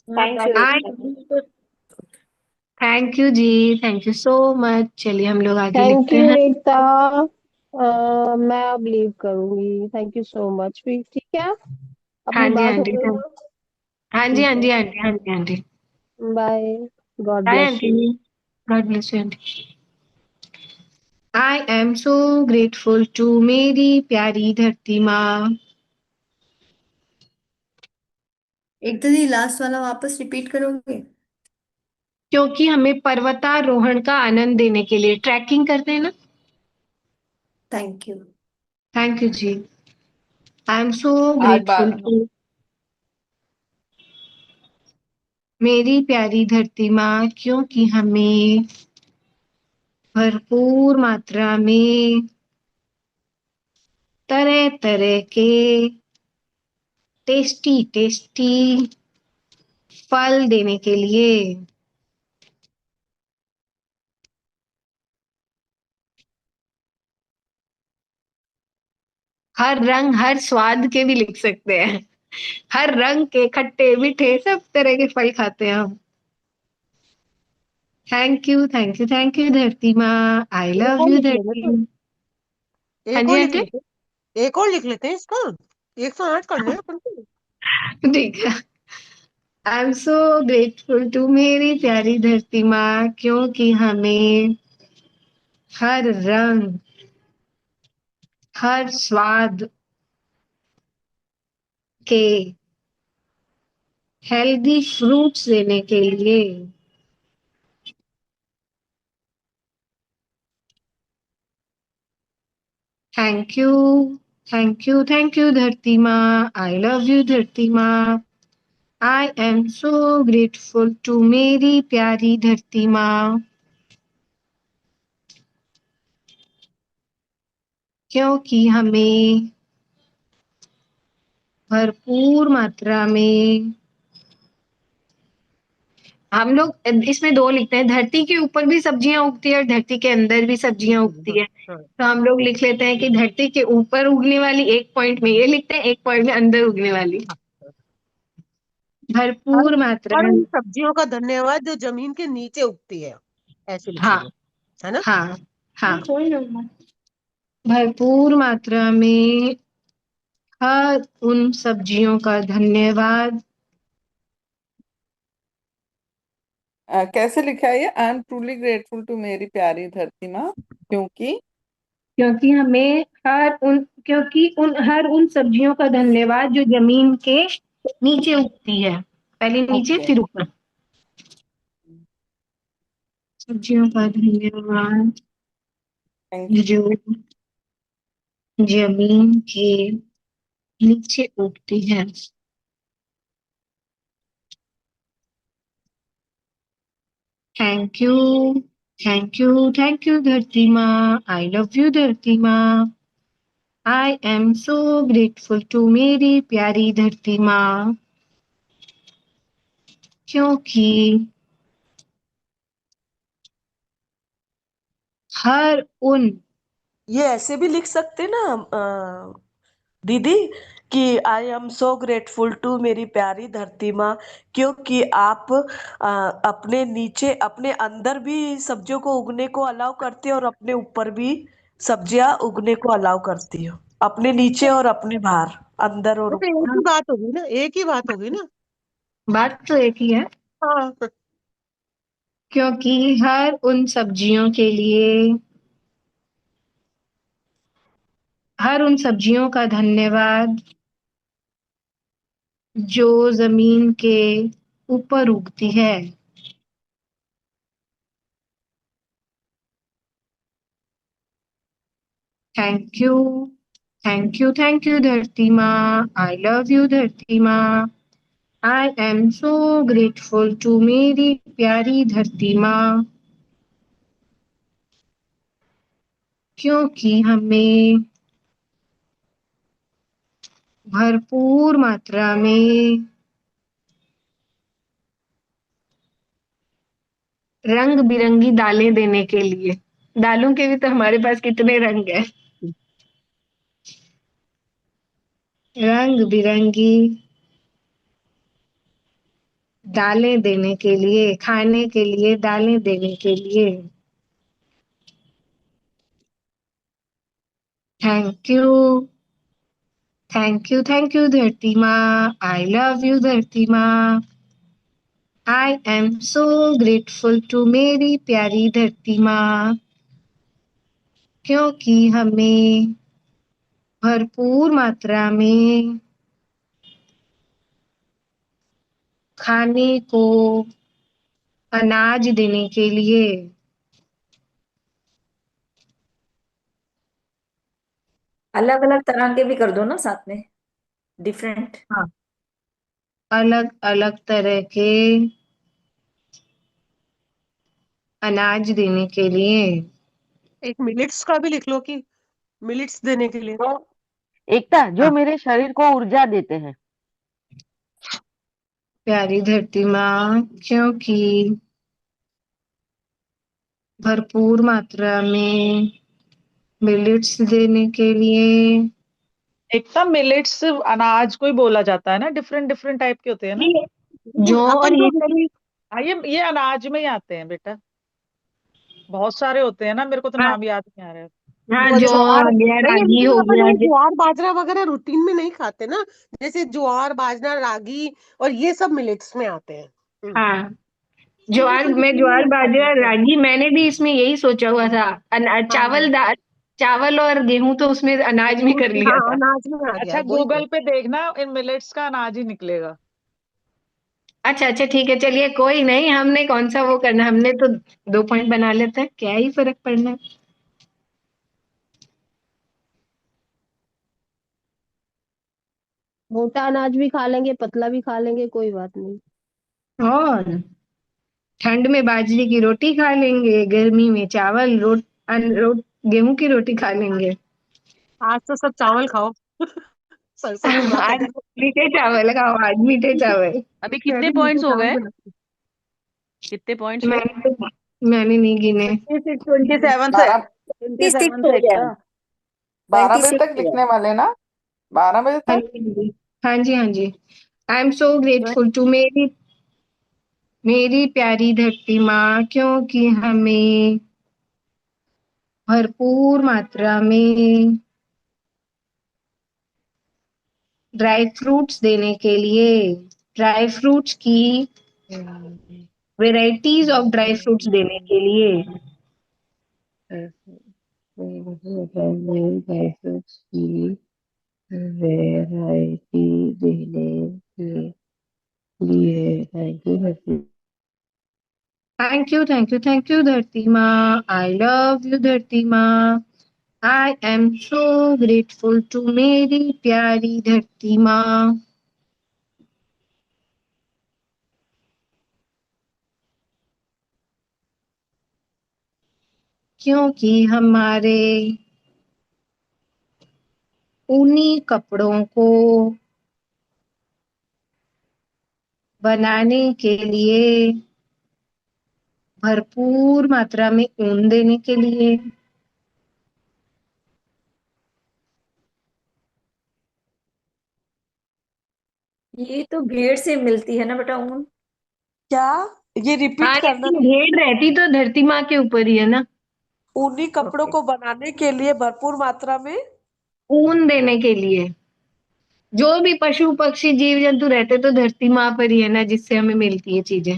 Thank you आई Ekta. Thank you ji. Thank you so much. चलिए हम लोग आगे थैंक लिखते यू हैं। एकता। मैं अब लीव करूंगी, थैंक यू सो मच। फिर ठीक है, हाँ अपनी जी बात हाँ हो जी गई ना। हाँ जी ठीक हाँ है, जी हाँ जी हाँ जी हाँ जी। Bye, God bye bless aunty you. जी। God bless you aunty. I am so grateful to मेरी प्यारी धरती माँ, एकता दी लास्ट वाला वापस रिपीट करोगे? क्योंकि हमें पर्वतारोहण का आनंद देने के लिए ट्रैकिंग करते हैं ना। Thank you. Thank you ji. I am so आज ग्रेटफुल बार टू मेरी प्यारी धरती माँ, क्योंकि हमें भरपूर मात्रा में तरह तरह के टेस्टी टेस्टी फल देने के लिए। हर रंग हर स्वाद के भी लिख सकते हैं। हर रंग के खट्टे मीठे सब तरह के फल खाते हैं हम। Thank you thank you thank you धरती माँ, आई एक लव और यू लिख लेंगे धरती। तो हाँ एक जी और हाँ लिख जी। लेते एक और लिख लेते हैं इसका। 108 करने हैं अपन को। ठीक है। I am so grateful to मेरी प्यारी धरती माँ, क्योंकि हमें हर रंग हर स्वाद के हेल्दी फ्रूट्स देने के लिए। थैंक यू धरती माँ, आई लव यू धरती माँ। I am so grateful to मेरी प्यारी धरती माँ, क्योंकि हमें भरपूर मात्रा में, हम लोग इसमें दो लिखते हैं, धरती के ऊपर भी सब्जियां उगती है और धरती के अंदर भी सब्जियां उगती है। हाँ। तो हम लोग लिख लेते हैं कि धरती के ऊपर उगने वाली एक पॉइंट में ये लिखते हैं, एक पॉइंट में अंदर उगने वाली हाँ। हर भरपूर मात्रा। हर उन सब्जियों का धन्यवाद जो जमीन के नीचे उगती है, ऐसे हाँ लिखेंगे, है ना। हाँ हाँ। भरपूर मात्रा में हर उन सब्जियों का धन्यवाद कैसे लिखा है ये? I am truly grateful to मेरी प्यारी धरती माँ, क्योंकि क्योंकि हमें हर उन सब्जियों का धन्यवाद जो जमीन के नीचे उगती है। पहले नीचे ओके। फिर ऊपर। सब्जियों का धन्यवाद थैंक यू। जो जमीन के नीचे उगती है। थैंक यू थैंक यू धरती माँ, आई लव यू धरती माँ। I am so grateful to मेरी प्यारी धरती माँ, क्योंकि हर उन ये ऐसे भी लिख सकते ना दीदी, कि I am so grateful to मेरी प्यारी धरती माँ, क्योंकि आप अपने नीचे अपने अंदर भी सब्जियों को उगने को अलाउ करती हो और अपने ऊपर भी सब्जियां उगने को अलाउ करती हो, अपने नीचे और अपने बाहर, अंदर और वो तो एक ऊपर। ही बात होगी ना, एक ही बात होगी ना। बात तो एक ही है, हाँ। क्योंकि हर उन सब्जियों के लिए, हर उन सब्जियों का धन्यवाद जो जमीन के ऊपर उगती है। थैंक यू थैंक यू धरती माँ, आई लव यू धरती माँ। I am so grateful to मेरी प्यारी धरती माँ, क्योंकि हमें भरपूर मात्रा में रंग बिरंगी दालें देने के लिए। दालों के भी तो हमारे पास कितने रंग है। रंग बिरंगी दालें देने के लिए, खाने के लिए दालें देने के लिए। थैंक यू, थैंक यू धरती माँ। आई लव यू धरती माँ। I am so grateful to मेरी प्यारी धरती माँ, क्योंकि हमें भरपूर मात्रा में खाने को अनाज देने के लिए। अलग अलग तरह के भी कर दो ना साथ में, डिफरेंट। हाँ, अलग अलग तरह के अनाज देने के लिए। एक मिलिट्स का भी लिख लो कि मिलिट्स देने के लिए। तो एकता, जो हाँ, मेरे शरीर को ऊर्जा देते हैं। प्यारी धरती माँ, क्योंकि भरपूर मात्रा में मिलिट्स देने के लिए। एकता, मिलेट्स अनाज को ही बोला जाता है ना, डिफरेंट डिफरेंट टाइप के होते हैं ना। जौ और अपन ये तो सब। बेसिक। हाँ, ये अनाज में ही आते हैं बेटा, बहुत सारे होते हैं ना, मेरे को तो हाँ, नाम याद नहीं आ रहा है। हाँ, वो जौ ज्वार हो गया, नहीं, रागी लेकिन हो अपन गया। ये ज्वार बाजरा वगैरह रूटीन में नहीं खाते ना। जैसे ज्वार बाजरा रागी और ये सब मिलेट्स में आते हैं। हाँ, ये ज्वार तो में रूटीन में ज्वार नहीं बाजरा खाते। रागी, मैंने भी इसमें यही सोचा हुआ था। हाँ हाँ, चावल दाल, चावल और गेहूं तो उसमें अनाज में कर लिया हाँ था। अनाज में आ गया अच्छा, वही तो। गूगल पे देखना, इन मिलेट्स का अनाज ही निकलेगा। अच्छा अच्छा, ठीक है, चलिए कोई नहीं, हमने कौन सा वो करना, हमने तो 2 पॉइंट बना लेते हैं, क्या ही फर्क पड़ना है। मोटा अनाज भी खा लेंगे, पतला भी खा लेंगे, कोई बात नहीं। और ठंड में बाजरे की रोटी खा लेंगे, गर्मी में चावल गेहूं की रोटी खा लेंगे। आज तो सब चावल खाओ। सरसों की माता आज की। मीठे चावल खाओ, आज मीठे चावल। अभी मैं कितने भी मीठे पॉइंट्स हो चावल गए? बनाती कितने पॉइंट्स हुए? मैंने नहीं गिने। 27 से, 12 26 27 हो से गया। एकता। 12 बजे 26 तक हो लिखने वाले ना, 12 बजे हाँ तक। जी, हाँ जी, हाँ जी। आई एम सो गया। ग्रेटफुल टू मेरी मेरी प्यारी धरती माँ, क्योंकि हमें भरपूर मात्रा में ड्राई फ्रूट्स देने के लिए। ड्राई फ्रूट्स की वेराइटीज ऑफ ड्राई फ्रूट्स देने के लिए। वैरायटी देने के लिए। थैंक यू धरती माँ। आई लव यू धरती माँ। I am so grateful to मेरी प्यारी धरती माँ, क्योंकि हमारे ऊनी कपड़ों को बनाने के लिए, भरपूर मात्रा में ऊन देने के लिए। ये तो भेड़ से मिलती है ना बेटा ऊन। क्या? ये रिपीट हाँ, करना। लेकिन भेड़ रहती तो धरती माँ के ऊपर ही है ना। ऊनी कपड़ों ओके, को बनाने के लिए भरपूर मात्रा में। ऊन देने के लिए। जो भी पशु पक्षी जीव जंतु रहते तो धरती माँ पर ही है ना, जिससे हमें मिलती है चीजें।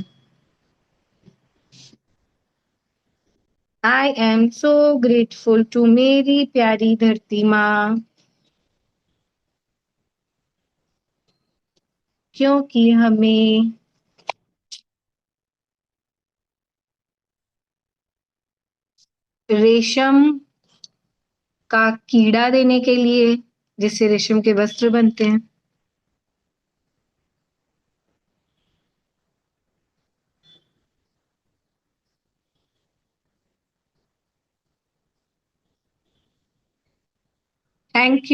I am so grateful to मेरी प्यारी धरती माँ, क्योंकि हमें रेशम का कीड़ा देने के लिए, जिससे रेशम के वस्त्र बनते हैं। थैंक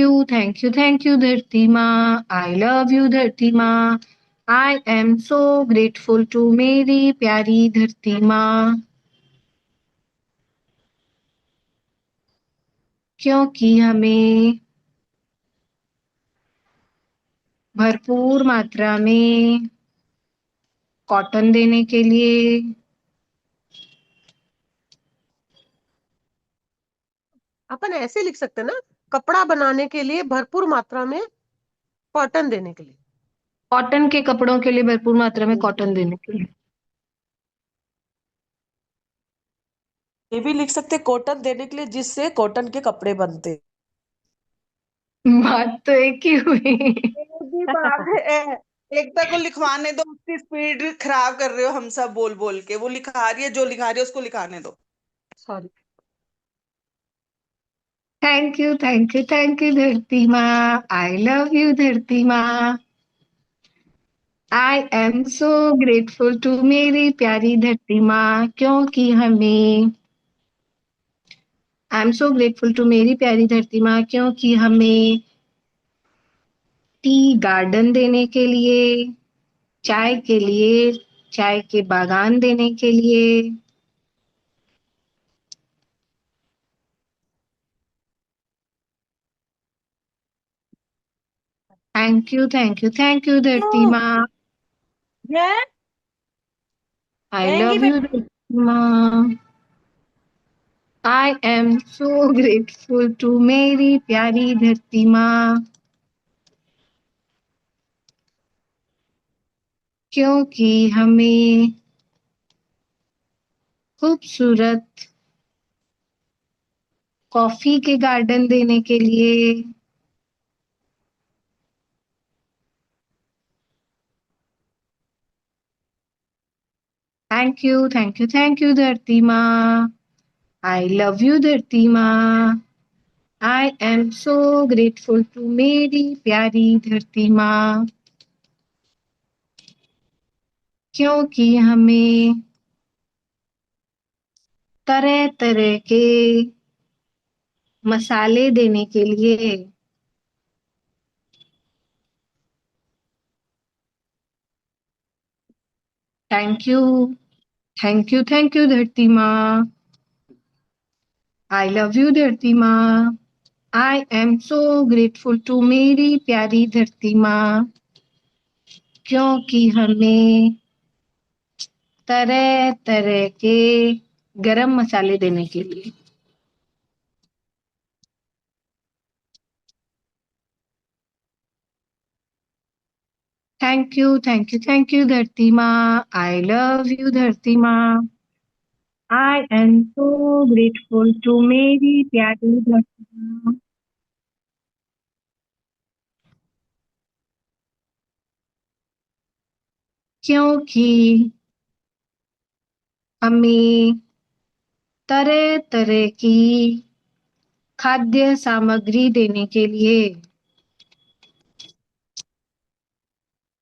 यू धरती माँ। आई लव यू धरती माँ। I am so grateful to मेरी प्यारी धरती माँ, क्योंकि हमें भरपूर मात्रा में कॉटन देने के लिए। अपन ऐसे लिख सकते हैं ना, कपड़ा बनाने के लिए भरपूर मात्रा में कॉटन देने के लिए। कॉटन के कपड़ों के लिए भरपूर मात्रा में कॉटन देने के लिए। ये भी लिख सकते कॉटन देने के लिए जिससे कॉटन के कपड़े बनते। बात तो एक ही हुई। एक ही बात है। एकता को लिखवाने दो, उसकी स्पीड खराब कर रहे हो हम सब बोल बोल के। वो लिखा रही है, जो लिखा रही है उसको लिखाने दो। Sorry. Thank you thank you thank you धरती माँ, आई लव यू धरती माँ। I am so grateful to मेरी प्यारी धरती माँ, क्योंकि हमें I am so grateful to मेरी प्यारी धरती माँ, क्योंकि हमें टी गार्डन देने के लिए, चाय के लिए, चाय के बागान देने के लिए। Thank you thank you thank you धरती माँ, है आई कहेंगी लव मैं। यू धरती माँ। I am so grateful to मेरी प्यारी धरती माँ, क्योंकि हमें खूबसूरत कॉफी के गार्डन देने के लिए। थैंक यू थैंक यू धरती माँ, आई लव यू धरती माँ। I am so grateful to मेरी प्यारी धरती माँ, क्योंकि हमें तरह तरह के मसाले देने के लिए। थैंक यू थैंक यू धरती माँ, आई लव यू धरती माँ। I am so grateful to मेरी प्यारी धरती माँ, क्योंकि हमें तरह तरह के गरम मसाले देने के लिए। थैंक यू धरती माँ, आई लव यू धरती माँ। I am so grateful to मेरी प्यारी धरती माँ, क्योंकि हमें तरह तरह की खाद्य सामग्री देने के लिए।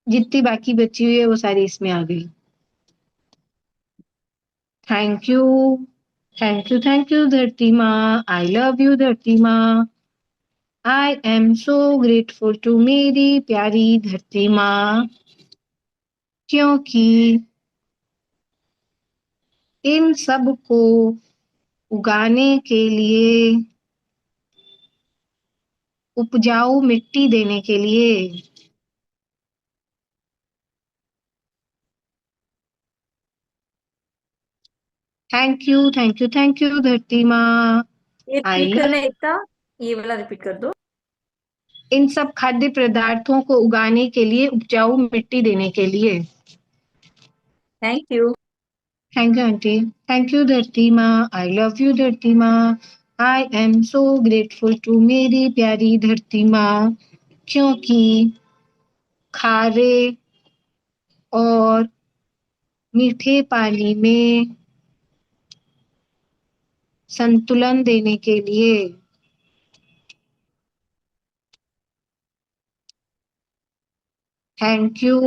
जितनी बाकी बची हुई है वो सारी इसमें आ गई। थैंक यू थैंक यू धरती माँ, आई लव यू धरती माँ। I am so grateful to मेरी प्यारी धरती माँ, क्योंकि इन सब को उगाने के लिए, उपजाऊ मिट्टी देने के लिए। थैंक यू धरती माँ, ये आई रिपीट लव। करना एकता, ये वाला रिपीट कर दो। इन सब खाद्य पदार्थों को उगाने के लिए, उपजाऊ मिट्टी देने के लिए। Thank you. Thank you aunty, thank you धरती माँ, आई लव यू धरती माँ। I am so grateful to मेरी प्यारी धरती माँ, क्योंकि खारे और मीठे पानी में संतुलन देने के लिए। थैंक यू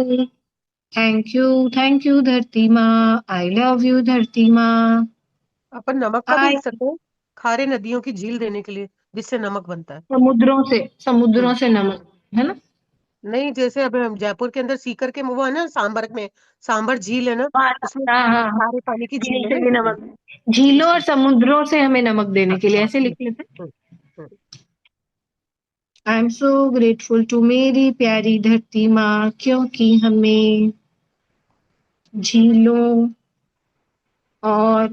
थैंक यू धरती माँ, आई लव यू धरती माँ। अपन नमक का भी आई लिख सकते हैं, खारे नदियों की झील देने के लिए, जिससे नमक बनता है। समुद्रों हम्म। से नमक, है ना। नहीं, जैसे अभी हम जयपुर के अंदर सीकर के वो है ना, सांबर में सांबर झील है ना, हाँ उसमें हाँ हाँ हाँ, खारे पानी की झील झील है से ना, भी इसलिए। नमक, झीलों और इसलिए। समुद्रों से हमें नमक देने के लिए, अच्छा। ऐसे लिख लेते हैं। हम्म, हम्म। I am so grateful to मेरी प्यारी धरती माँ, क्योंकि हमें झीलों और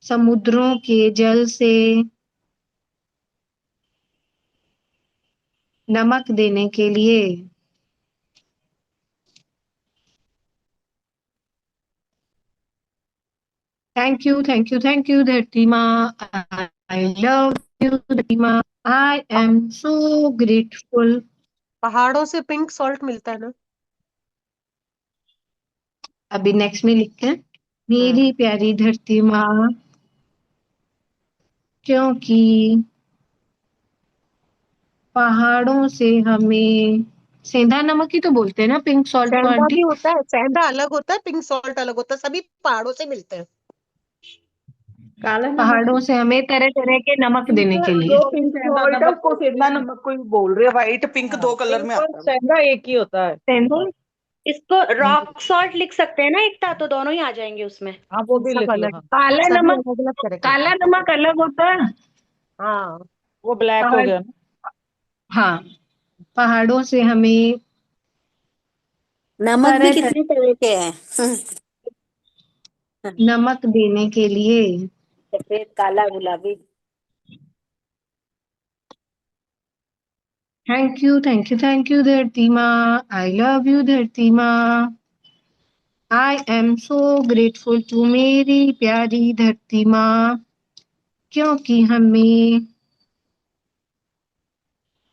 समुद्रों के जल से नमक देने के लिए। Thank you, thank you, thank you धरती माँ। आई लव यू धरती माँ। I am so grateful. पहाड़ों से पिंक सॉल्ट मिलता है ना। अभी नेक्स्ट में लिखते हैं, मेरी प्यारी धरती माँ, क्योंकि पहाड़ों से हमें सेंधा नमक ही तो बोलते हैं ना पिंक सॉल्ट को सेंधा भी आंटी? होता है, सेंधा अलग होता है, पिंक सॉल्ट अलग होता है, सभी पहाड़ों से मिलते हैं। काला नमक पहाड़ों से हमें तरह तरह के नमक देने के लिए। जो पिंक पिंक सेंधा सॉल्ट है नमक उसको बोलते सेंधा हैं। नमक को ही बोल रहे हैं, व्हाइट पिंक हाँ, दो कलर में पिंक और आता है वो। सेंधा एक ही होता है। सेंधा। इसको रॉक सॉल्ट लिख सकते हैं ना एकता, तो दोनों ही आ जाएंगे उसमें। हाँ, वो भी सब लिख लो। अलग हाँ, है, काला सभी नमक, अलग अलग तरह के होते काला हैं। नमक अलग होता है। हाँ। वो ब्लैक हो पहाड़, गया ना। हाँ, पहाड़ों से हमें नमक भी तरह तरह कितने तरह के हैं। नमक देने के लिए। सफेद, काला, गुलाबी। Thank you, thank you, thank you धरती माँ। आई लव यू धरती माँ। I am so grateful to मेरी प्यारी धरती माँ, क्योंकि हमें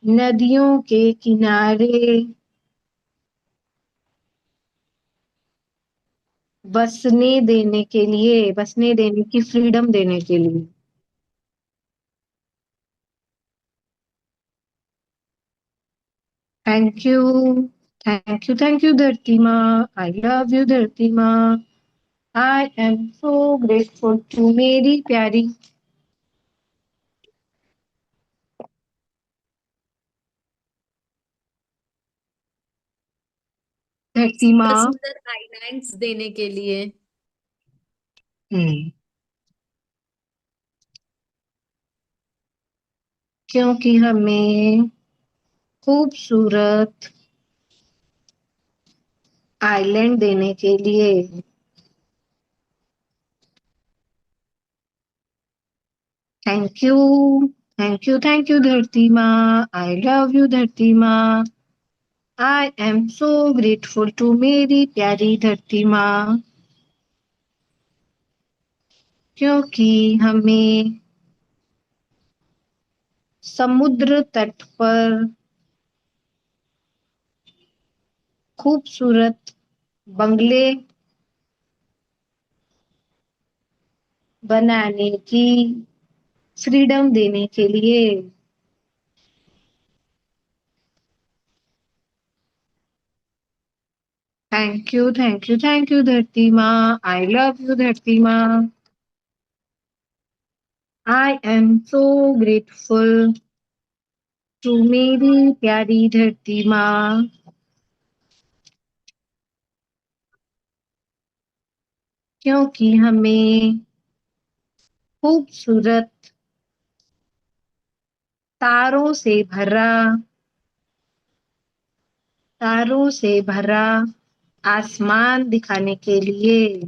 नदियों के किनारे बसने देने के लिए, बसने देने की फ्रीडम देने के लिए। Thank you, thank you, thank you धरती माँ। आई लव यू धरती माँ। I am so grateful to मेरी प्यारी धरती सुंदर माँ। सुंदर आईलाइन्स देने के लिए। क्योंकि हमें खूबसूरत आइलैंड देने के लिए। Thank you, thank you, thank you धरती माँ। आई लव यू धरती माँ। I am so grateful to मेरी प्यारी धरती माँ, क्योंकि हमें समुद्र तट पर खूबसूरत बंगले बनाने की फ्रीडम देने के लिए। Thank you, thank you, thank you धरती माँ। आई लव यू धरती माँ। I am so grateful to मेरी प्यारी धरती माँ, क्योंकि हमें खूबसूरत तारों से भरा, तारों से भरा आसमान दिखाने के लिए।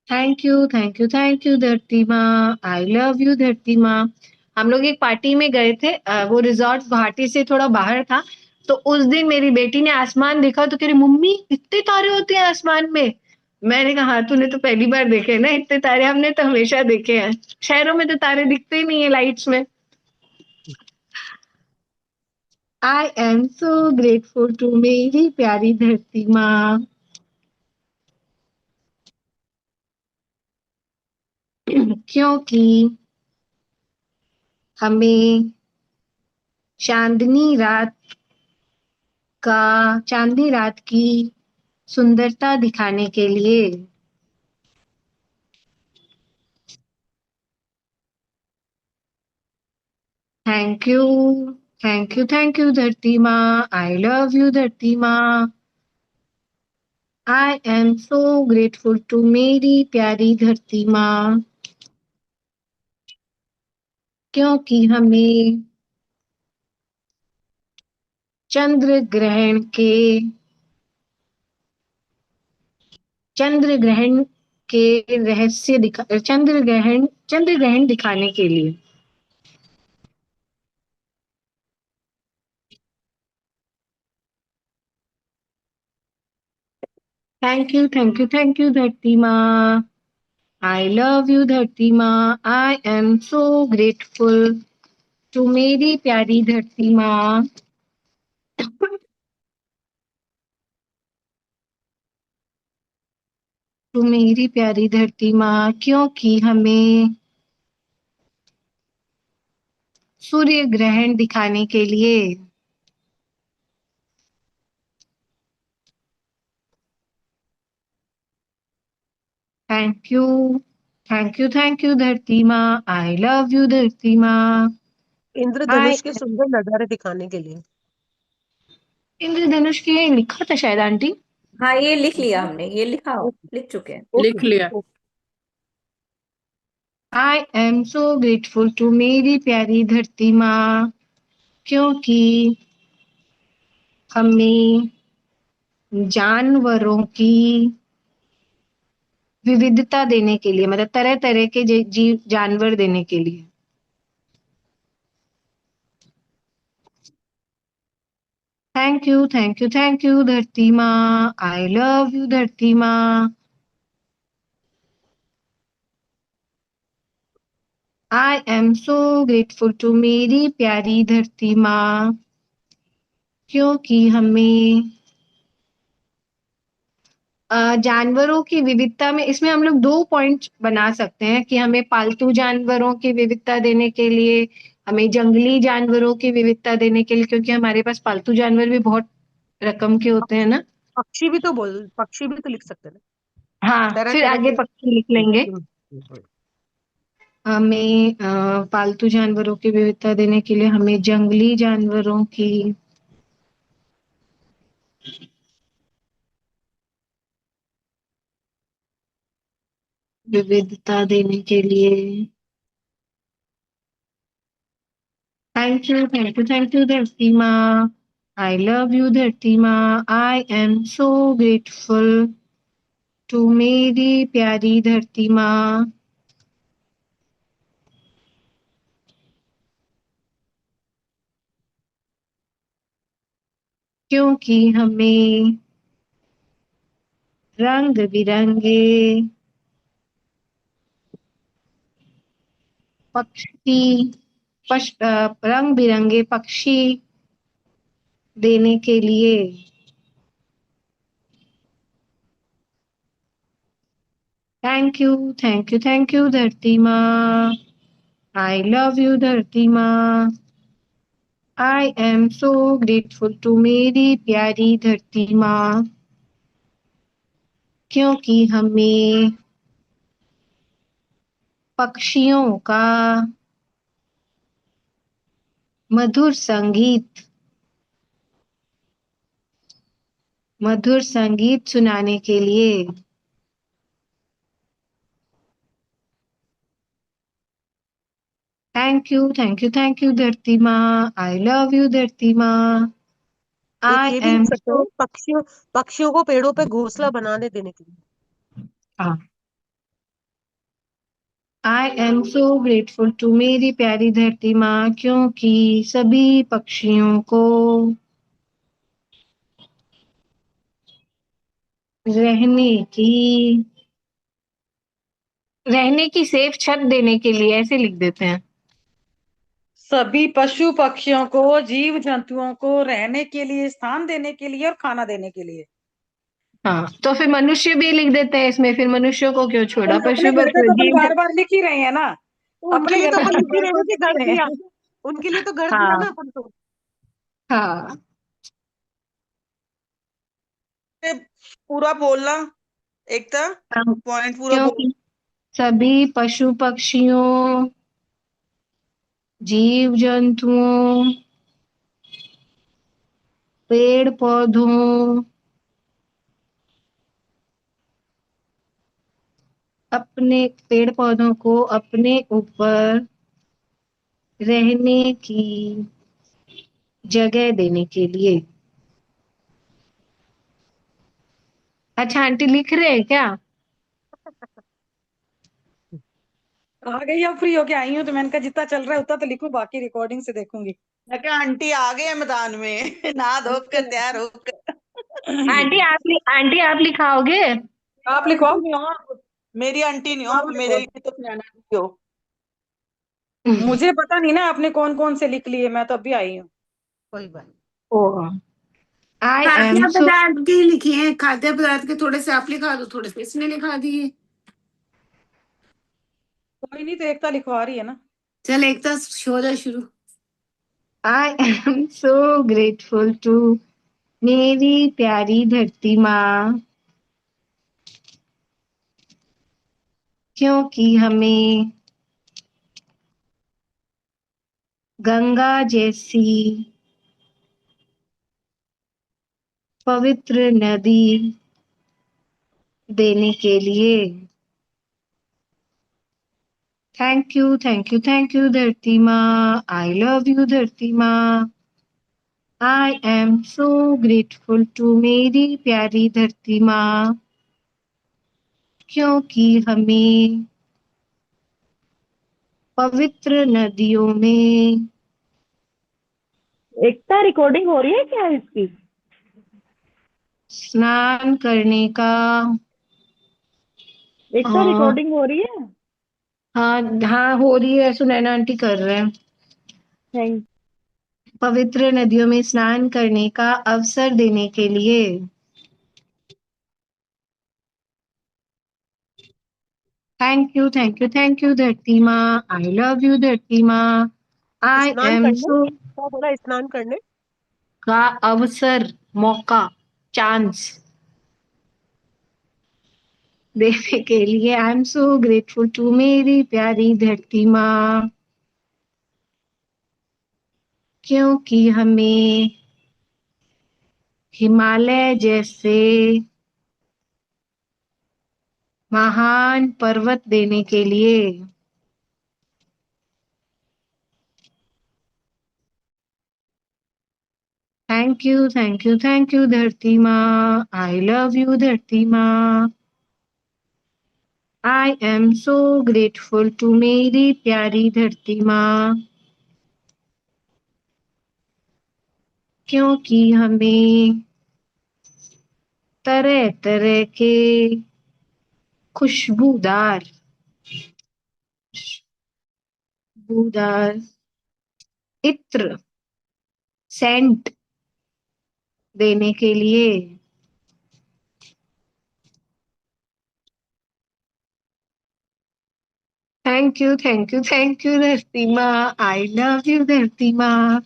Thank you, thank you, thank you धरती माँ। आई लव यू धरती माँ। हम लोग एक पार्टी में गए थे, वो रिजॉर्ट गुवाहाटी से थोड़ा बाहर था। तो उस दिन मेरी बेटी ने आसमान देखा तो कह रही मम्मी इतने तारे होते हैं आसमान में। मैंने कहा हाँ तूने तो पहली बार देखे ना इतने तारे, हमने तो हमेशा देखे हैं, शहरों में तो तारे दिखते ही नहीं है लाइट्स में। I am so grateful to मेरी प्यारी धरती माँ, क्योंकि हमें चांदनी रात चांदनी रात की सुंदरता दिखाने के लिए। Thank you, thank you, thank you धरती माँ। आई लव यू धरती माँ। I am so grateful to मेरी प्यारी धरती माँ, क्योंकि हमें चंद्र ग्रहण के रहस्य चंद्र ग्रहण दिखाने के लिए। थैंक यू धरती माँ। आई लव यू धरती माँ। I am so grateful to मेरी प्यारी धरती माँ। टू मेरी प्यारी धरती माँ, क्योंकि हमें सूर्य ग्रहण दिखाने के लिए। थैंक यू धरती माँ। आई लव यू धरती माँ। इंद्रधनुष के सुंदर नजारे दिखाने के लिए। इंद्रधनुष की लिखा था शायद आंटी। हाँ, ये लिख लिया हमने, ये लिख चुके हैं। लिख लिया। I am so grateful to मेरी प्यारी धरती माँ, क्योंकि हमें जानवरों की विविधता देने के लिए, मतलब तरह तरह के जीव जानवर देने के लिए। थैंक यू धरती माँ। आई लव यू धरती माँ। I am so grateful to मेरी प्यारी धरती माँ, क्योंकि हमें जानवरों की विविधता में, इसमें हम लोग 2 पॉइंट बना सकते हैं कि हमें पालतू जानवरों की विविधता देने के लिए, हमें जंगली जानवरों की विविधता देने के लिए, क्योंकि हमारे पास पालतू जानवर भी बहुत रकम के होते हैं ना। पक्षी भी तो लिख सकते हैं ना, हाँ, तरह फिर तरह आगे के। पक्षी लिख लेंगे। हमें पालतू जानवरों की विविधता देने के लिए हमें जंगली जानवरों की विविधता देने के लिए। थैंक यू धरती माँ। आई लव यू धरती माँ। I am so grateful to मेरी प्यारी धरती माँ, क्योंकि हमें रंग बिरंगे रंग बिरंगे पक्षी देने के लिए। थैंक यू धरती माँ। आई लव यू धरती माँ। I am so grateful to मेरी प्यारी धरती माँ, क्योंकि हमें पक्षियों का मधुर संगीत सुनाने के लिए। थैंक यू धरती माँ। आई लव यू धरती माँ। एक आई ये भी एम लिख सकते सो हैं, पक्षियों को पेड़ों पे घोंसला बनाने देने के लिए। I am so grateful to मेरी प्यारी धरती माँ, क्योंकि सभी पक्षियों को रहने की सेफ छत देने के लिए, ऐसे लिख देते हैं। सभी पशु पक्षियों को, जीव जंतुओं को रहने के लिए स्थान देने के लिए और खाना देने के लिए। हाँ, तो फिर मनुष्य भी लिख देते हैं इसमें, फिर मनुष्यों को क्यों छोड़ा, अपने पशु घर पे तो अपन जीव। बार बार लिख ही रहे हैं ना। तो उनके अपने लिए घर तो पे अपन लिख ही बार रहे हैं बार ना कि लिख ही घर रहे दिया। हैं। उनके लिए तो घर दिया हाँ ना अपन तो। हाँ। पूरा बोलना एकता, हाँ, पॉइंट पूरा बोल। क्योंकि सभी पशु पक्षियों, जीव जंतुओं, पेड़ पौधों, अपने पेड़ पौधों को अपने ऊपर रहने की जगह देने के लिए। अच्छा आंटी लिख रहे हैं क्या? आ गई, अब फ्री होके आई हूँ तो मैंने कहा जितना चल रहा है उतना तो लिखूं, बाकी रिकॉर्डिंग से देखूंगी। मैं क्या आंटी आ गए हैं मैदान में नहा धो कर तैयार होकर। आंटी आप लिखाओगे? आप आंटी लिखवाओ। नहीं हो आप, मेरी आंटी नहीं हो आप, मेरे लिए तो सुनैना आंटी हो। मुझे पता नहीं ना आपने कौन कौन से लिख लिए, मैं तो अभी आई हूँ। कोई बात नहीं। ओ आई एम खाद्य सो पदार्थ के लिखे हैं, खाद्य पदार्थ के थोड़े से आप लिखा दो, थोड़े से इसने लिखा दिए। कोई नहीं, तो एकता लिखवा रही है ना। चल एकता हो जाए शुरू। I am so grateful to मेरी प्यारी धरती माँ, क्योंकि हमें गंगा जैसी पवित्र नदी देने के लिए। Thank you thank you thank you धरती माँ, आई लव यू धरती माँ। I am so grateful to मेरी प्यारी धरती माँ, क्योंकि हमें पवित्र नदियों में एकता रिकॉर्डिंग हो रही है क्या इसकी? स्नान करने का एकता हाँ रिकॉर्डिंग हो रही है? हाँ हाँ हो रही है, सुनैना आंटी कर रहे हैं। थैंक पवित्र नदियों में स्नान करने का अवसर देने के लिए। थैंक यू धरती माँ, आई लव यू धरती माँ। आई स्नान एम करने, सो क्या बोला? स्नान करने। का अवसर, मौका, चांस देने के लिए। I am so grateful to मेरी प्यारी धरती माँ, क्योंकि हमें हिमालय जैसे महान पर्वत देने के लिए। थैंक यू धरती माँ, आई लव यू धरती माँ। I am so grateful to मेरी प्यारी धरती माँ, क्योंकि हमें तरह तरह के खुशबूदार खुशबूदार इत्र, सेंट देने के लिए। थैंक यू धरती माँ, आई लव यू धरती माँ।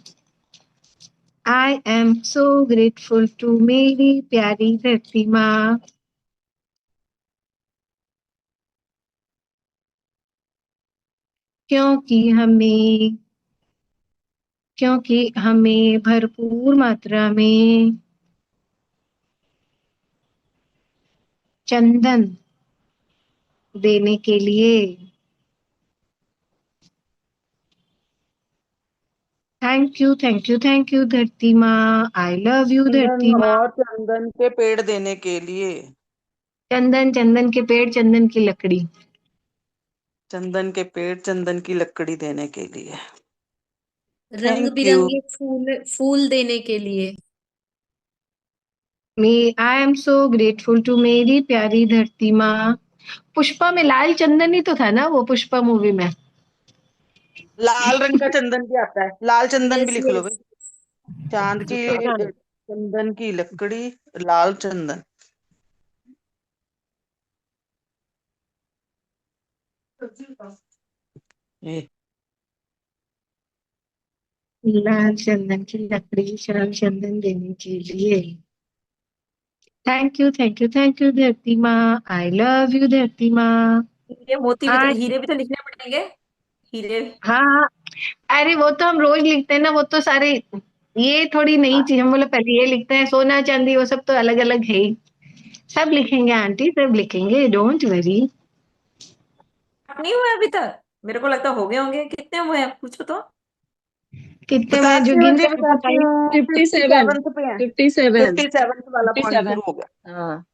I am so grateful to मेरी प्यारी धरती माँ, क्योंकि हमें भरपूर मात्रा में चंदन देने के लिए। थैंक यू धरती माँ, आई लव यू धरती चंदन माँ। और चंदन के पेड़ देने के लिए। चंदन के पेड़, चंदन की लकड़ी। चंदन के पेड़ चंदन की लकड़ी देने के लिए। रंग थैंक यू। बिरंगे फूल फूल देने के लिए। I am so grateful to मेरी प्यारी धरती माँ। पुष्पा में लाल चंदन ही तो था ना, वो पुष्पा मूवी में। लाल रंग का चंदन भी आता है, लाल चंदन भी यस लिख लो यस। भाई। चांद की पता नहीं। चंदन की लकड़ी, लाल चंदन। ये लाल चंदन की लकड़ी, लाल चंदन देने के लिए। थैंक यू धरती माँ, आई लव यू धरती माँ। हीरे मोती भी तो, आई हीरे भी तो लिखने पड़ेंगे। हीरे। हाँ हाँ, अरे वो तो हम रोज लिखते हैं ना, वो तो सारे, ये थोड़ी नई चीज। हम बोले पहले ये लिखते हैं, सोना चांदी वो सब तो अलग अलग है ही। सब लिखेंगे आंटी, सब लिखेंगे, डोंट वरी। नहीं हुए अभी तक? मेरे को लगता हो गए होंगे। कितने हुए हैं पूछो तो। कितने में बताती हूँ जोगिन जी, का बताती बताइए। हूँ। 57 57 पे है। 57 57 वाला पॉइंट 57 शुरू हो गया। हाँ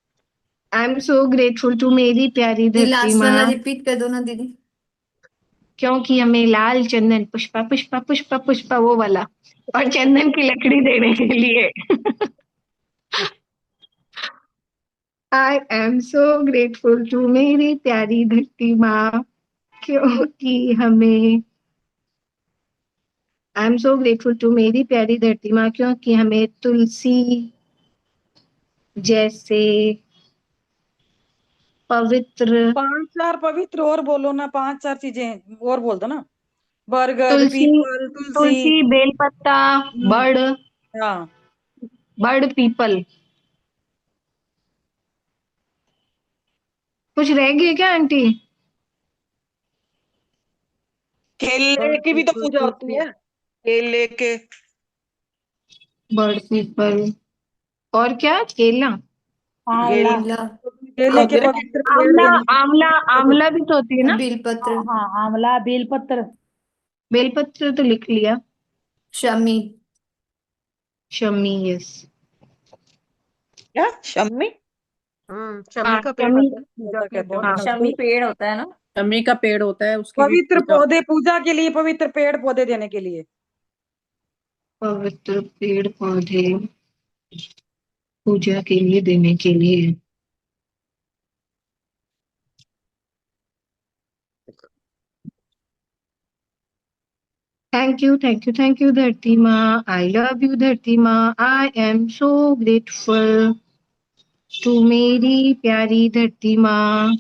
I am so grateful to मेरी प्यारी ये धरती लास्ट वाला माँ, रिपीट कर दो ना दीदी। क्योंकि हमें लाल चंदन पुष्पा पुष्पा पुष्पा पुष्पा वो वाला और चंदन की लकड़ी देने के लिए। I am so grateful to मेरी प्यारी धरती माँ, क्योंकि हमें I am so grateful to मेरी प्यारी धरती माँ, क्योंकि हमें तुलसी जैसे पवित्र 5-4 पवित्र और बोलो ना, 5-4 चीजें और बोल दो ना। बरगद, तुलसी, पीपल, तुलसी। तुलसी बेलपत्ता, बड़, हाँ बड़ पीपल। कुछ रह गया क्या आंटी? केले की भी तो पूजा होती है, केले के। बड़ पीपल और क्या? केला, आंवला, केले आंवला, केले के खजूर, पवित्र पेड़ आंवला, देने के आंवला, लिए। आंवला भी तो होती है ना? बेलपत्र, हाँ आंवला, बेलपत्र। बेलपत्र तो लिख लिया। शमी, शमी, यस। क्या शम्मी? शमी हाँ का पेड़ शमी, होता है, पूजा होता कहते कहते हैं हैं हाँ उसको। शमी पेड़ होता है ना। शमी का पेड़ होता है, उसकी भी पवित्र पूजा। पौधे पूजा के लिए, पवित्र पेड़ पौधे देने के लिए। पवित्र पेड़ पौधे पूजा के लिए देने के लिए। Thank you, thank you, thank you धरती माँ। आई लव यू धरती माँ। I am so grateful to मेरी प्यारी धरती माँ,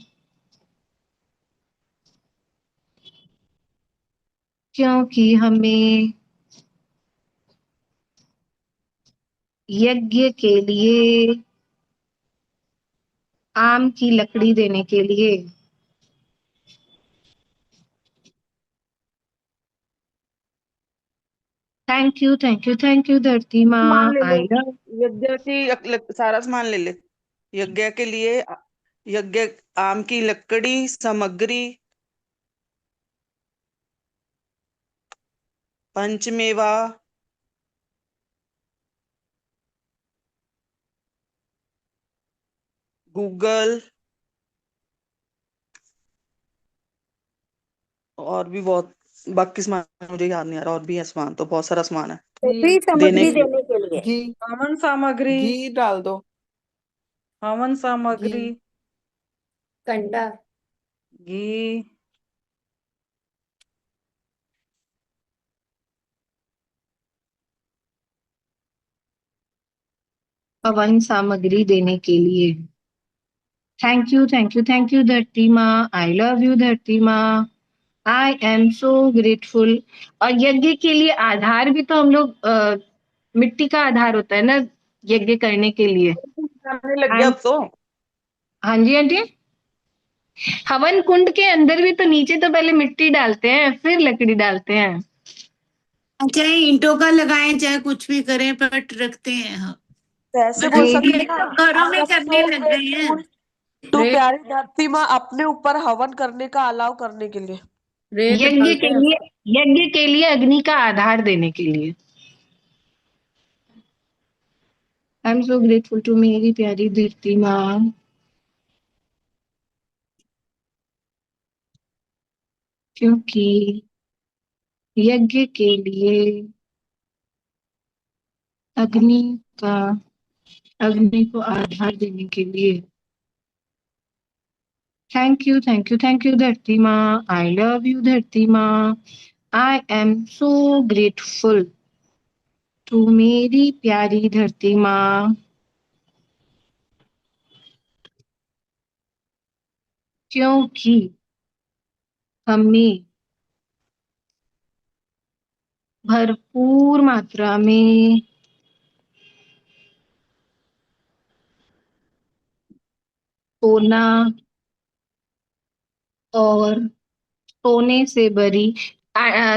क्योंकि हमें यज्ञ के लिए आम की लकड़ी देने के लिए। Thank you, thank you, thank you धरती सामान माँ। ले लो, आई लव। यज्ञ की सारा सामान ले ले। यज्ञ के लिए यज्ञ, आम की लकड़ी, सामग्री, पंचमेवा, गूगल, और भी बहुत बाकी सामान मुझे याद नहीं आ रहा, और भी है सामान, तो बहुत सारा सामान है सभी देने सामग्री के लिए। देने के लिए। घी, हवन सामग्री, घी डाल दो। हवन घी, सामग्री, कंडा, घी, हवन सामग्री देने के लिए। Thank you, thank you, thank you धरती माँ। आई लव यू धरती माँ। I am so grateful. और यज्ञ के लिए आधार भी तो हम लोग मिट्टी का आधार होता है ना यज्ञ करने के लिए। आने लग गया I'm- अब तो। हाँ जी आंटी। हवन कुंड के अंदर भी तो नीचे तो पहले मिट्टी डालते हैं फिर लकड़ी डालते हैं। चाहे ईंटों का लगाएं चाहे कुछ भी करें, बट रखते हैं हम। तो ऐसे बोल ये मतलब भी सकते ये हैं ना, तो घरों आई में एम करने सो लग गए हैं। ग्रेटफुल टू रेत, प्यारी धरती माँ अपने ऊपर हवन करने का अलाव करने के लिए। रेत यज्ञ डालते के हैं। लिए, यज्ञ के लिए अग्नि का आधार देने के लिए। I am so grateful to मेरी प्यारी धरती माँ, क्योंकि यज्ञ के लिए अग्नि का, अग्नि को आधार देने के लिए। Thank you, thank you, thank you धरती माँ। आई लव यू धरती माँ। I am so grateful to मेरी प्यारी धरती माँ, क्योंकि हमें भरपूर मात्रा में सोना और सोने से भरी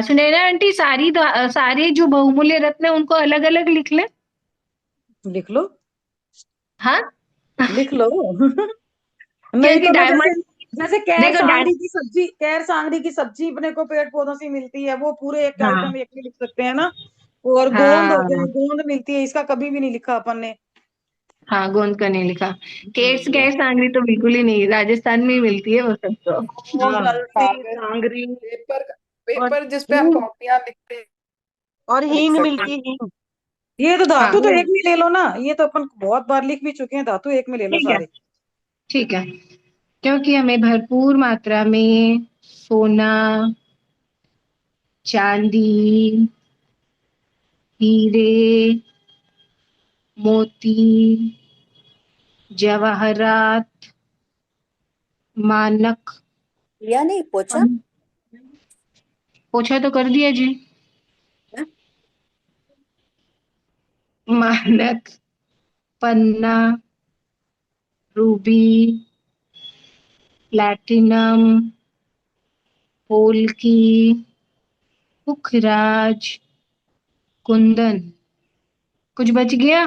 सुनैना आंटी, सारी जो बहुमूल्य रत्न है उनको अलग अलग लिख ले। लिख लो, हाँ, लिख लो। नहीं क्योंकि तो ना, जैसे डायमंड, जैसे कैर देखो सांगरी की सब्जी, कैर सांगरी की सब्जी अपने को पेड़ पौधों से मिलती है, वो पूरे एक हाँ आइटम एक में लिख सकते हैं ना। और गोंद हो गया, हाँ गोंद मिलती है, इसका कभी भी नहीं लिखा अपन ने। हाँ, गोंद का नहीं लिखा। केट्स क्या है, सांगरी तो बिल्कुल ही नहीं, राजस्थान में ही मिलती है वो सब तो। गोंद, हाँ अलसी, कागज, सांगरी। पेपर, और पेपर जिसपे हम हींग, कॉपियां लिखते हैं और लिख हींग सकते मिलती हैं। है, हींग। ये तो हाँ धातु तो वो एक में ले लो ना, ये तो अपन बहुत बार लिख भी चुके हैं, धातु एक में ले लो ठीक है, सारे। ठीक है। क्योंकि हमें भरपूर मात्रा में सोना, चांदी, हीरे, मोती, जवाहरात, मानक, या नहीं पोछा। पोछा तो कर दिया जी। मानक, पन्ना, रूबी, प्लैटिनम, पोल्की, पुखराज, कुंदन, कुछ बच गया?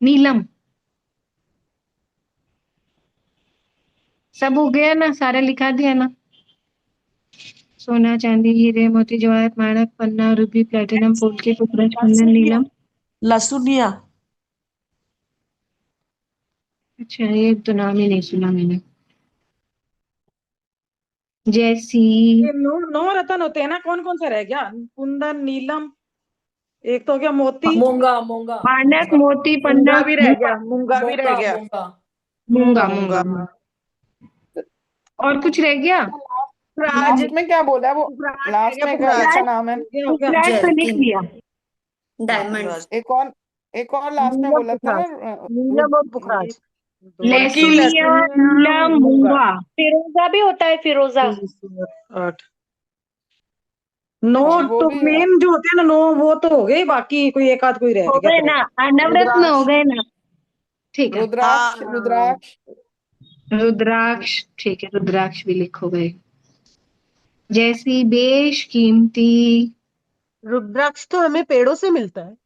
नीलम, सब हो गया ना, सारा लिखा दिया ना। सोना, चांदी, हीरे, मोती, जवाहर, मानक, पन्ना, रूबी, प्लैटिनम, पोल्की, पुखराज, कुंदन, लहसुनिया, नीलम। लहसुनिया। अच्छा, ये तो नाम ही नहीं सुना मैंने। जैसी, ये नौ नौ रत्न होते हैं ना, कौन कौन सा रह गया? कुंदन, नीलम, एक तो हो गया मोती, मूंगा मूंगा मानक, मूंगा मोती, पन्ना, मूंगा भी रह गया, मूंगा भी रह मूंगा गया। मूंगा। मूंगा, मूंगा। मूंगा। और कुछ रह गया? पुखराज, लास्ट में क्या बोला वो? पुखराज रह लास्ट गया, में क्या पुखराज। क्या नाम है? हो गया हो गया। पुखराज तो लिख जर्किन, लिया। हाँ, डायमंड, पुखराज। एक और लास्ट में नीलम बोला था ना। पुखराज, नीलम और एक, पुखराज। दो, पोल्की, लहसुनिया, लहसुनिया, नीलम, मूंगा। मूंगा। फिरोजा भी होता है, फिरोजा। 3, 7, 8, 9 हाँ वो तो भी है। मेन जो होते हैं ना, 9 वो तो हो गए, बाकी कोई एक आध कोई रह हो गया गए तो रह ना, गया। नवरत्न हो रुद्राक्ष, गए ना। ठीक है। रुद्राक्ष, हाँ, रुद्राक्ष। रुद्राक्ष, ठीक है, रुद्राक्ष भी लिखो गए। जैसी बेशकीमती। रुद्राक्ष तो हमें पेड़ों से मिलता है।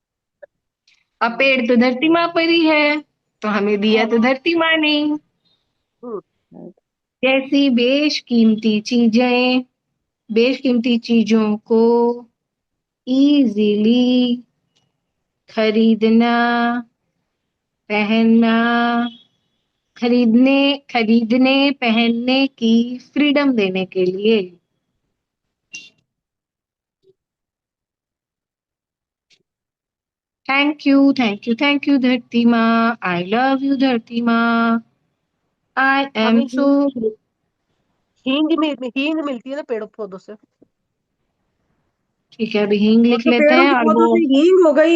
अब पेड़ तो धरती माँ पर ही है, तो हमें दिया तो धरती माँ ने। हम्म, जैसी बेशकीमती चीजें, बेशकीमती चीजों को इजीली खरीदना, पहनना, खरीदने खरीदने पहनने की फ्रीडम देने के लिए। Thank you, thank you, thank you धरती माँ। आई लव यू धरती माँ। आई एम हमें सो। हींग मिलती है ना पेड़ों पौधों से। ठीक है, अभी हींग और लिख तो लेते पेड़ों हैं के और पौधों वो से हींग हो गई,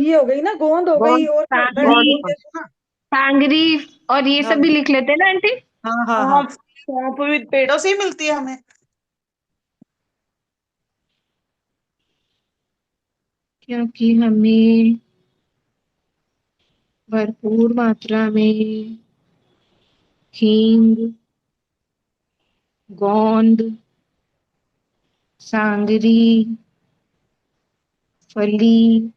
ये हो गई ना, गोंद हो गई, और क्या होता है? सांगरी, गोंद देखो ना। सांगरी, और ये हाँ सब भी लिख लेते हैं ना आंटी। हाँ हाँ हाँ। सौंफ, सौंफ भी पेड़ों से ही मिलती है हमें। क्योंकि हमें भरपूर मात्रा में हींग, गोंद, सांगरी, फली,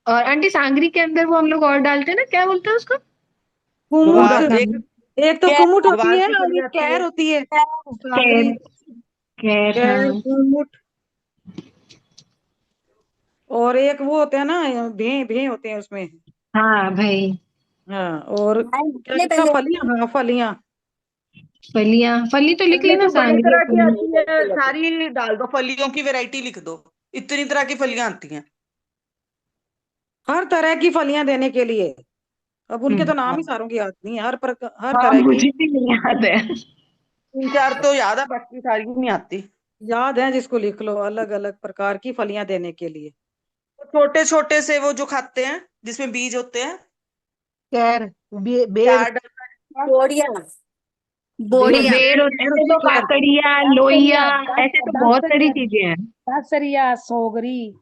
और आंटी सांगरी के अंदर वो हम लोग और डालते हैं ना, क्या बोलते हैं उसको? कुमुट, ग्वार, भूल गई। एक एक तो कैर, कुमुट होती ग्वार है की और फली एक आती कैर है। होती है। सांगरी, कैर, कैर, कैर, हाँ। कुमुट, और एक वो होते हैं ना, भे भे होते हैं उसमें। हाँ भाई। हाँ, और क्या ले लिखा? पहले। फलियां, हाँ फलियां। फलियां, फली तो लिख ली फली ना, तो बड़ी सांगरी और तरह की फली। आती है, सारी डाल दो, फलियों की वैरायटी लिख दो। इतनी तरह की फलियां आती हैं। हर तरह की फलियां देने के लिए। अब उनके तो नाम हाँ, ही सारों की याद नहीं है, हर हाँ, तरह की मुझे भी नहीं याद है। 3 4 तो याद है, बाकी सारी नहीं आती। याद है, जिसको लिख लो, अलग अलग प्रकार की फलियां देने के लिए। छोटे छोटे से वो जो खाते हैं, जिसमें बीज होते हैं। कैर, बेर, क्या डलता है इसका? बोड़िया, जो बेर, बोड़िया। बेर होते कैर हैं होती तो है, कैर। काकड़िया, लोइया, दसरिया ऐसे तो बहुत सारी दसरिया चीजें हैं। दसरिया सोगरी।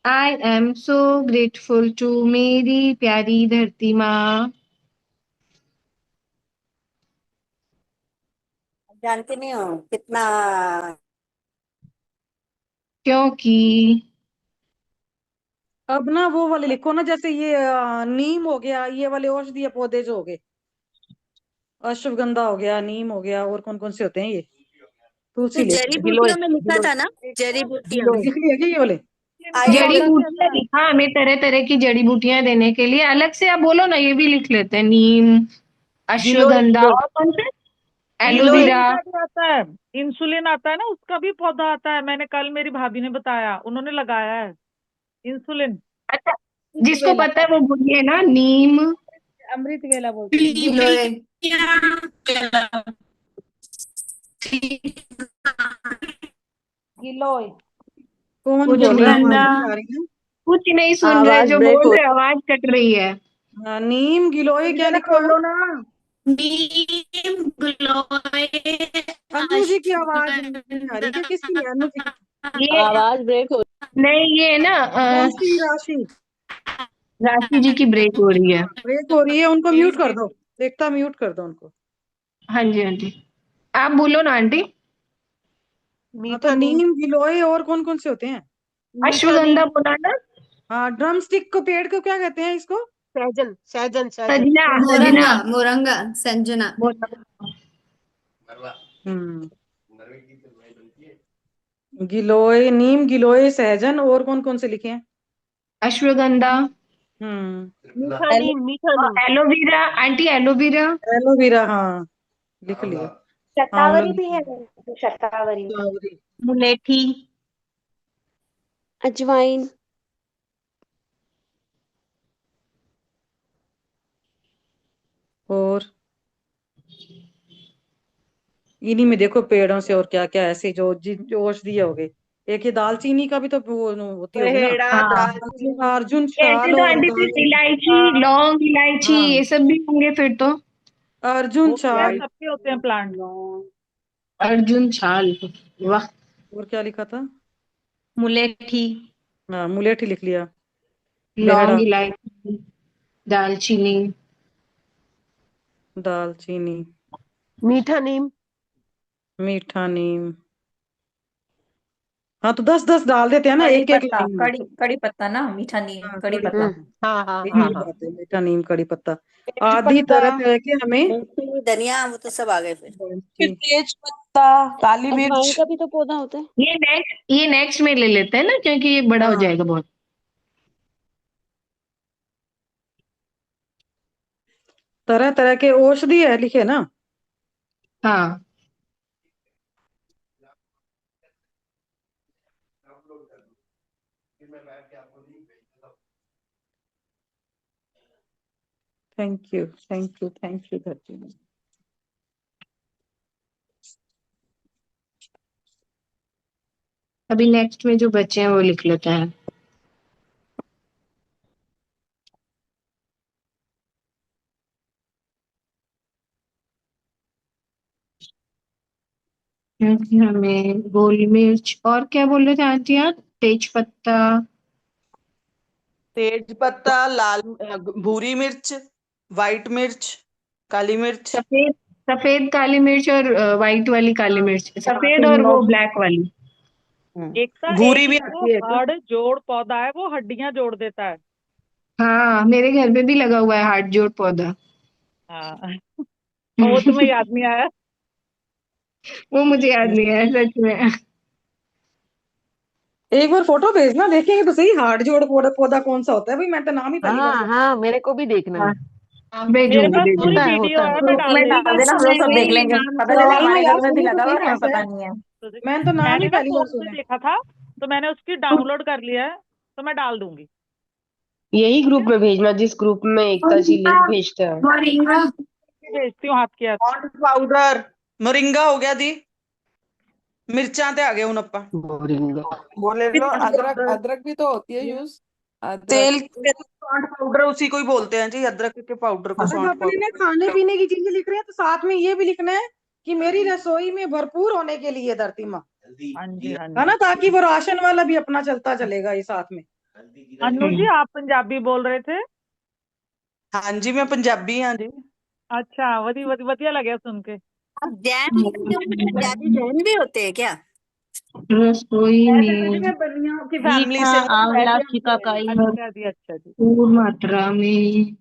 I am so grateful to मेरी प्यारी धरती माँ। जानती नहीं हो कितना। क्योंकि अब ना वो वाले लिखो ना, जैसे ये नीम हो गया, ये वाले औषधीय पौधे जो हो गए, अश्वगंधा हो गया, नीम हो गया, और कौन कौन से होते हैं ये? तुलसी ले जड़ी गिलोय बूटियों में लिखा गिलोय था ना, जड़ी बूटियां गिलोय लिख लिया क्या ये वाले? जड़ी आयुर्वेद। बूटियां लिखा, हमें तरह तरह की जड़ी बूटियां देने के लिए अलग से आप बोलो ना, ये भी लिख लेते हैं। नीम, गिलोय अश्वगंधा, गिलोय और कौन से, गिलोय एलोवेरा। इंसुलिन का भी आता है, इंसुलिन आता है ना, उसका भी पौधा आता है। मैंने कल, मेरी भाभी ने बताया, उन्होंने लगाया है इंसुलिन। अच्छा, अमृत जिसको वेला, पता है वो बोलिए ना। नीम, अमृत वेला बोलते हैं। गिलोय। गिलोय। कौन कुछ बोल रहा है? नहीं, आवाज नहीं आ रही है। कुछ नहीं सुन रहे, आवाज जो ब्रेक बोल हो रहे आवाज कट रही है। हाँ, नीम गिलोय क्या वेला लिखा खोल हुआ? लो ना। नीम, गिलोय, अनु जी की आवाज नहीं आ रही क्या? किसकी है? अनु जी की? ये आवाज ब्रेक हो नहीं, ये ना राशि राशि राशि जी की ब्रेक हो रही है। ब्रेक हो रही है, उनको म्यूट कर दो। एकता म्यूट कर दो उनको। हाँ जी, हाँ जी, आप बोलो ना आंटी। हाँ, तो मीठा नीम। नीम गिलोय और कौन कौन से होते हैं? मीठा नीम। अश्वगंधा बोला ना। हाँ, ड्रम स्टिक को, पेड़ को क्या कहते हैं इसको? सहजन सहजन सहजन। सजना, सजना मोरंगा, मोरंगा, संजना। बोला। हम्म, गिलोय, नीम गिलोय सहजन, और कौन कौन से लिखे हैं? अश्वगंधा मीठा एलो, नीम, मीठा और नीम। Aloe vera aunty, aloe vera. एलोवेरा, हाँ लिख लिया। आंवला शतावरी लिख भी है, शतावरी। लिया। मुलेठी, अजवाइन। और इन्हीं में देखो पेड़ों से और क्या क्या ऐसे जो औषधि हो गए। एक ये दालचीनी का भी तो वो होती होगी ना। पेड़ा, हाँ, दालचीनी। अर्जुन ऐसे छाल तो और आंटी फिर दालचीनी। इलायची, लौंग, इलायची, हाँ, ये सब भी होंगे फिर तो। अर्जुन वो क्या छाल। सबके होते हैं प्लांट। अर्जुन छाल, वाह। और क्या लिखा था? मुलेठी, हाँ, मुलेठी लिख लिया। लौंग, बेहड़ा, इलायची, दालचीनी। दालचीनी, मीठा नीम। मीठा नीम। हाँ, तो 10-10 डाल देते हैं ना, कड़ी एक एक पत्ता, लाइन में। कड़ी कड़ी पत्ता ना, मीठा नीम, हाँ, कड़ी कड़ी पत्ता। पत्ता। हाँ हाँ एक हाँ ही हाँ। बात है, मीठा नीम कड़ी पत्ता। तेज आदि पत्ता, तरह तरह के हमें। मेथी, धनिया, वो तो सब आ गए फिर। फिर तेज पत्ता, काली अजवाइन मिर्च। का भी तो पौधा होता है। ये नेक्स्ट में ले लेते हैं ना, क्योंकि ये बड़ा हो हाँ, जाएगा बहुत। तरह तरह के औषधि है लिखे ना। हाँ, thank you thank you thank you धरती। अभी नेक्स्ट में जो बच्चे हैं वो लिख लेते हैं। क्योंकि हमें गोल मिर्च, और क्या बोल रहे थे आंटी आप? तेज पत्ता, तेज पत्ता, भूरी मिर्च, व्हाइट मिर्च, काली मिर्च। सफेद, सफेद काली मिर्च, और व्हाइट वाली काली हाँ, मिर्च, हाँ, सफेद और तीनों। वो ब्लैक वाली। एकता, भूरी एक भी ना वो आती है एक। हाड़ जोड़ पौधा है, वो हड्डियां जोड़ देता है। हाँ, मेरे घर पे भी लगा हुआ है हार्ट जोड़ पौधा। हाँ। वो तुम्हें याद नहीं आया। वो मुझे याद नहीं है सच में। एक बार फोटो भेजना, देखेंगे तो सही हार्ट जोड़ पौधा पौधा कौन सा होता है भाई, मैं तो नाम ही पहली बार हाँ सुन। हाँ, मेरे को भी देखना हाँ, है। मेरे भेजूंगी पास पूरी भेजूंगी। वीडियो है, मैं ग्रुप डाल में दूंगी। डाल देना, हम लोग सब देख नहीं, लेंगे, नाम पता तो चले डालना हमारे यार, घर में भी सुनो तो लगा हुआ सही है और हमें कैसा पता है। नहीं है। मैंने तो नाम ही मैंने ना पहली बार फोन से सुना है। देखा था, तो मैंने उसकी डाउनलोड कर लिया है, तो मैं डाल दूंगी। यही ग्रुप में भेजना जिस ग्रुप में एकता जी लिंक भेजते हैं। मोरिंगा, भेजती हूँ हाथ के हाथ। पॉन्ड पाउडर, मोरिंगा हो गया दी। मिर्चा ते आ गए हूं अपा। बोरिंग। वो ले लो, पॉन्ड अदरक, पाउडर, अदरक भी तो होती है यूज। अदरक। तेल, सौंठ पाउडर उसी को ही बोलते हैं जी, अदरक के पाउडर को जब सौंठ अपने ने पाउडर। खाने पीने की चीजें लिख रहे हैं तो साथ में ये भी लिखना है कि मेरी रसोई में भरपूर होने के लिए धरती माँ, हाँ जी, हाँ है जी। ना, ताकि वो राशन वाला भी अपना चलता चलेगा ये साथ में। अनु जी, आप पंजाबी बोल रहे थे। हाँ जी, मैं पंजाबी हाँ जी। अच्छा, वधिया लगे सुन के। अब जैन लिखते हो, पंजाबी जैन भी होते हैं क्या? रसोई ऐसे तो जी में मैं बनियों की फैमिली मीठा, से हूँ, आंवला, ऐसे हम शिकाकाई। अच्छा जी, अच्छा जी। भरपूर मात्रा में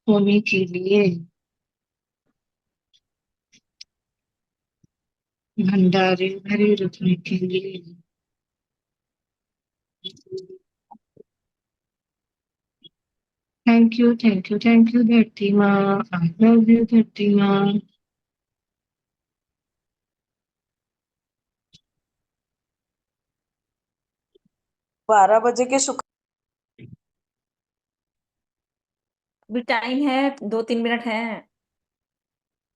होने के लिए भंडारे भरे रखने के लिए। Thank you thank you thank you धरती माँ, आई लव यू धरती माँ। 12 बजे के शुक्र अभी टाइम है, 2-3 मिनट है।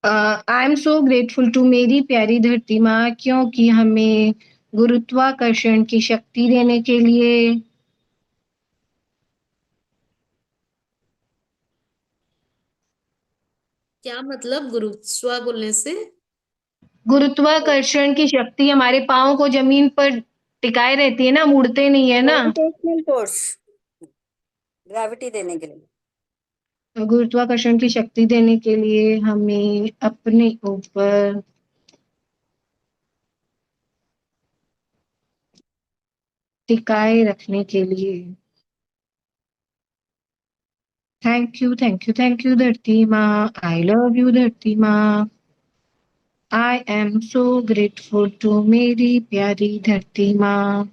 I am so grateful to मेरी प्यारी धरती माँ, क्योंकि हमें गुरुत्वाकर्षण की शक्ति देने के लिए, क्या मतलब गुरुत्वा बोलने से? गुरुत्वाकर्षण की शक्ति हमारे पाँव को जमीन पर टिकाए रहती है ना, मुड़ते नहीं है ना। ग्रेविटेशनल फोर्स, ग्रेविटी देने के लिए। गुरुत्वाकर्षण की शक्ति देने के लिए हमें अपने ऊपर टिकाए रखने के लिए। Thank you thank you thank you धरती माँ, आई लव यू धरती माँ। I am so grateful to मेरी प्यारी धरती माँ,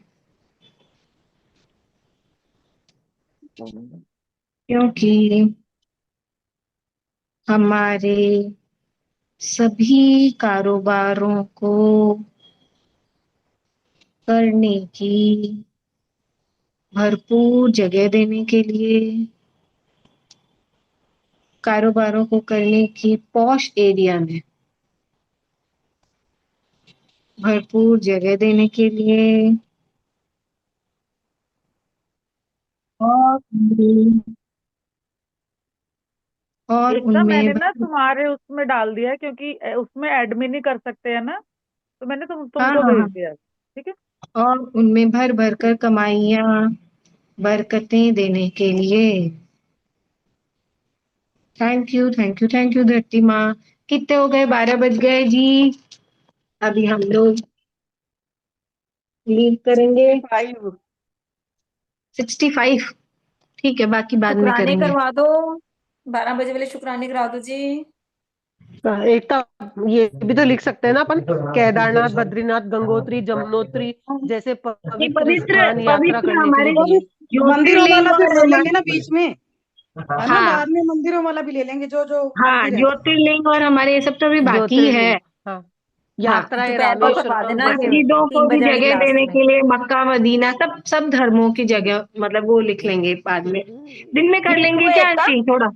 क्योंकि हमारे सभी कारोबारों को करने की भरपूर जगह देने के लिए, कारोबारों को करने की पॉश एरिया में भरपूर जगह देने के लिए, और एकता, उनमें मैंने ना तुम्हारे उसमें डाल दिया है, क्योंकि उसमें एडमिन ही कर सकते हैं ना, तो मैंने हाँ तुमको हाँ भेज हाँ, दिया। ठीक है। और उनमें भर भर कर कमाइयाँ बरकतें देने के लिए। Thank you thank you thank you धरती माँ। कितने हो गए? 12 बज गए जी। अभी हम लोग लीव करेंगे। 5। 65। ठीक है, बाकी बाद में शुक्राने करेंगे। करवा दो, 12 बजे वाले शुक्राने करा दो जी। एकता, ये भी तो लिख सकते हैं ना अपन, केदारनाथ, बद्रीनाथ, गंगोत्री, जमुनोत्री जैसे ये पवित्र पवित्र स्थान यात्रा पवित्र करने के हमारे लिए दिए। मंदिरों ज्योतिर्लिंग वाला भी और ले लेंगे ना हमारे, बीच में, है ना, हाँ बाद में मंदिरों वाला भी ले लेंगे, जो जो हाँ, मंदिर है। ज्योतिर्लिंग और हमारे ये सब तो अभी बाकी है। ज्योतिर्लिंग, हाँ, हाँ, यात्राएं दोपहर को और करवा रामेश्वरम देना कि जैसे। मस्जिदों को 3 भी बजे वाली जगह क्लास देने में। के लिए मक्का मदीना, सब सब धर्मों की जगह, मतलब वो लिख लेंगे बाद में। दिन में कर ठीक लेंगे हुए क्या एकता? आंटी? थोड़ा